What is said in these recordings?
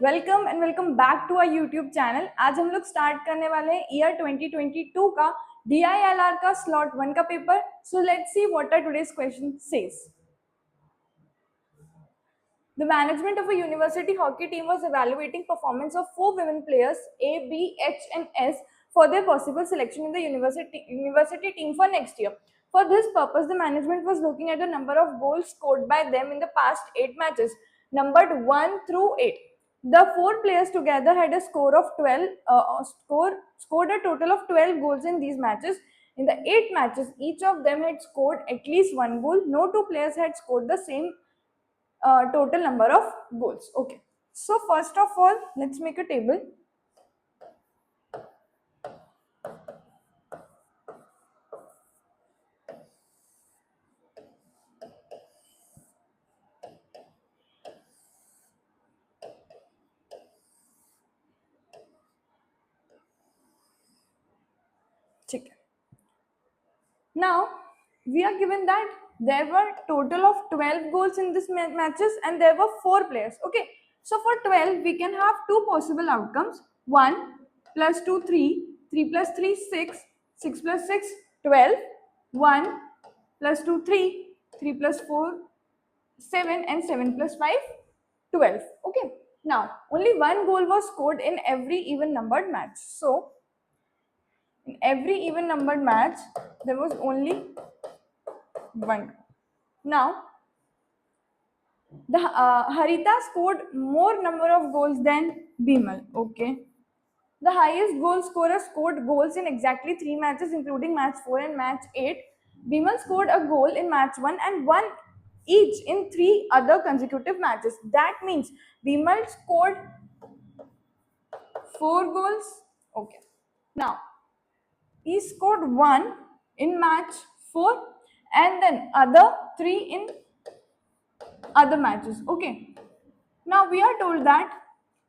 Welcome and welcome back to our YouTube channel. आज हम लोग स्टार्ट करने वाले हैं ईयर 2022 का DILR का स्लॉट 1 का पेपर। So let's see what are today's question says. The management of a university hockey team was evaluating performance of 4 women players A, B, H and S for their possible selection in the university team for next year. For this purpose, the management was looking at the number of goals scored by them in the past 8 matches, numbered 1 through 8. The 4 players together had a score of 12, scored a total of 12 goals in these matches. In the 8 matches, each of them had scored at least 1 goal. No 2 players had scored the same total number of goals. Okay, so first of all, let's make a table. Now we are given that there were total of 12 goals in this matches and there were 4 players. Okay, so for 12 we can have two possible outcomes: 1 plus 2 3, 3 plus 3 6, 6 plus 6 12, 1 plus 2 3, 3 plus 4 7 and 7 plus 5 12. Okay, now only one goal was scored in every even numbered match. So in every even numbered match, there was only one. Now, the Harita scored more number of goals than Bimal. Okay. The highest goal scorer scored goals in exactly 3 matches, including match 4 and match 8. Bimal scored a goal in match 1 and 1 each in 3 other consecutive matches. That means Bimal scored 4 goals. Okay. Now, he scored 1 in match 4 and then other 3 in other matches. Okay, now we are told that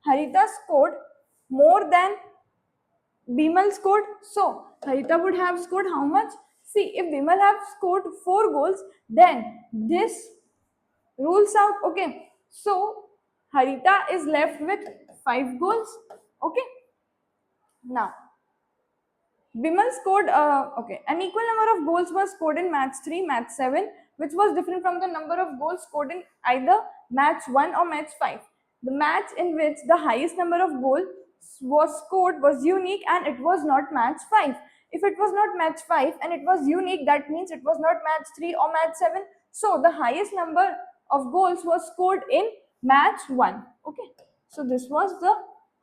Harita scored more than Bimal scored. So Harita would have scored how much? See, if Bimal have scored 4 goals, then this rules out. Okay, so Harita is left with 5 goals. Okay, now Bimal scored, an equal number of goals was scored in match 3, match 7, which was different from the number of goals scored in either match 1 or match 5. The match in which the highest number of goals was scored was unique and it was not match 5. If it was not match 5 and it was unique, that means it was not match 3 or match 7. So the highest number of goals was scored in match 1. Okay, so this was the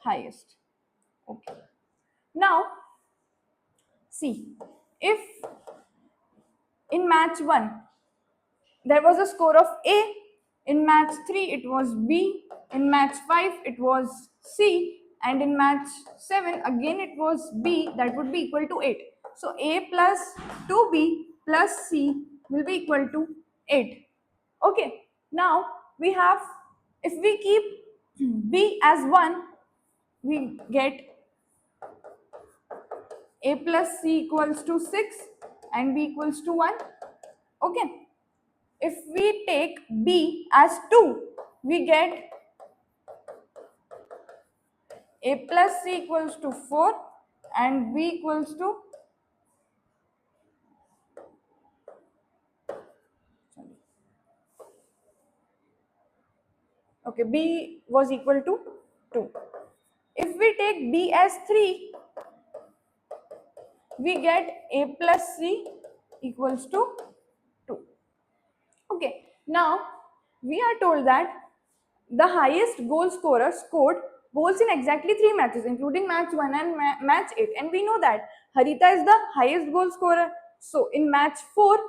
highest. Okay, now see, if in match 1 there was a score of A, in match 3 it was B, in match 5 it was C, and in match 7 again it was B, that would be equal to 8. So A plus 2B plus C will be equal to 8. Okay, now we have, if we keep B as 1, we get A plus C equals to 6 and B equals to 1. Okay. If we take B as 2, we get A plus C equals to 4 and B equals to B was equal to 2. If we take B as 3, we get A plus C equals to 2. Okay, now we are told that the highest goal scorer scored goals in exactly 3 matches, including match 1 and match 8. And we know that Harita is the highest goal scorer. So in match 4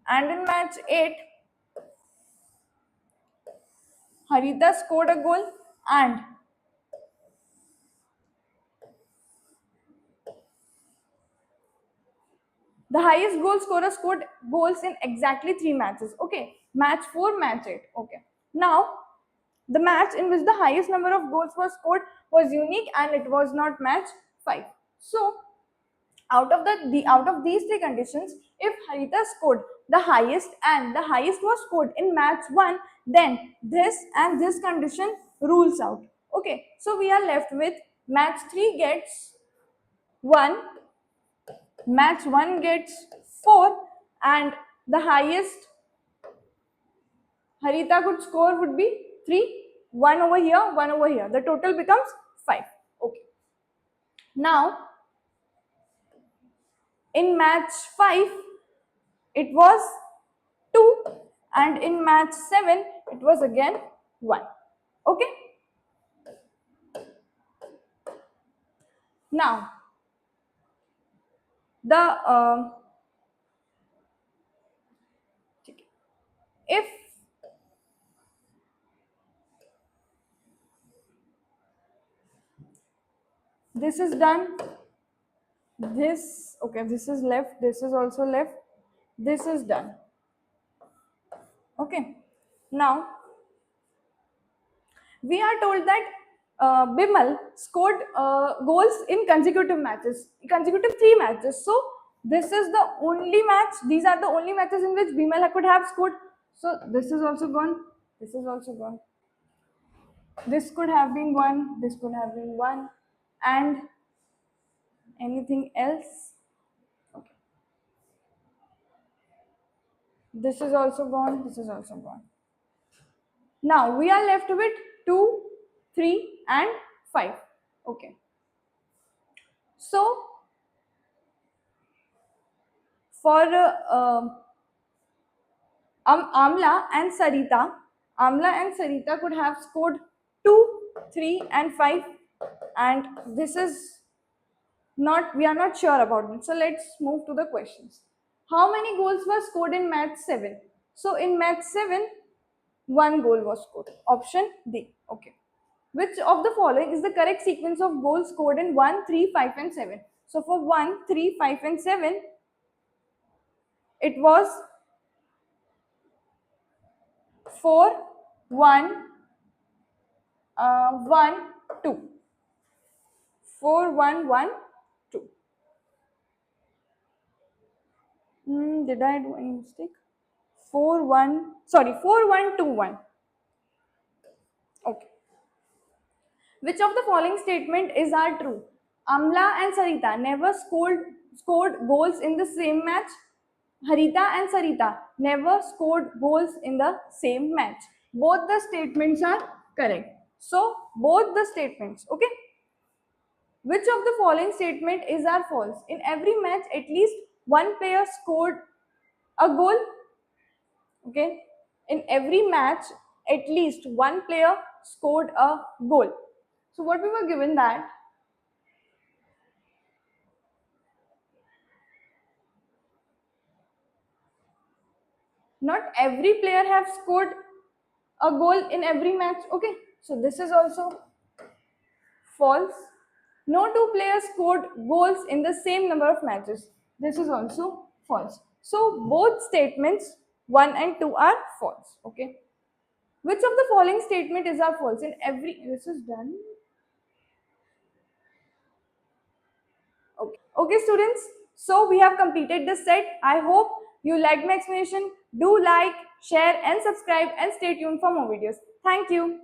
and in match 8, Harita scored a goal and the highest goal scorer scored goals in exactly 3 matches. Okay, match 4, match 8. Okay, now the match in which the highest number of goals was scored was unique and it was not match 5. So out of these 3 conditions, if Harita scored the highest and the highest was scored in match 1, then this and this condition rules out. Okay, so we are left with match 3 gets 1, match 1 gets 4, and the highest Harita could score would be 3, 1 over here, 1 over here. The total becomes 5. Okay. Now, in match 5, it was 2, and in match 7, it was again 1. Okay. Now, the if this is done, this, okay, this is left, this is also left, this is done. Okay. Now, we are told that Bimal scored goals in consecutive matches, consecutive 3 matches. So this is the only match, these are the only matches in which Bimal could have scored. So this is also gone, this is also gone. This could have been 1, this could have been 1, and anything else? Okay. This is also gone, this is also gone. Now we are left with 2, 3 and 5. Okay. So for Amla and Sarita could have scored 2, 3 and 5, and this is not, we are not sure about it. So let's move to the questions. How many goals were scored in match 7? So in match 7, 1 goal was scored. Option D. Okay. Which of the following is the correct sequence of goals scored in 1, 3, 5 and 7? So for 1, 3, 5 and 7, it was 4, 1, 1, 2. 4, 1, 1, 2. Did I do any mistake? 4, 1, sorry, 4, 1, 2, 1. Okay. Which of the following statement is are true? Amla and Sarita never scored goals in the same match. Harita and Sarita never scored goals in the same match. Both the statements are correct. So, both the statements, okay? Which of the following statement is are false? In every match, at least one player scored a goal. Okay? In every match, at least one player scored a goal. So, what we were given that not every player have scored a goal in every match. Okay, so this is also false. No two players scored goals in the same number of matches. This is also false. So both statements 1 and 2 are false. Okay, which of the following statement is are false? In every, this is done. Okay students, so we have completed this set. I hope you liked my explanation. Do like, share and subscribe and stay tuned for more videos. Thank you.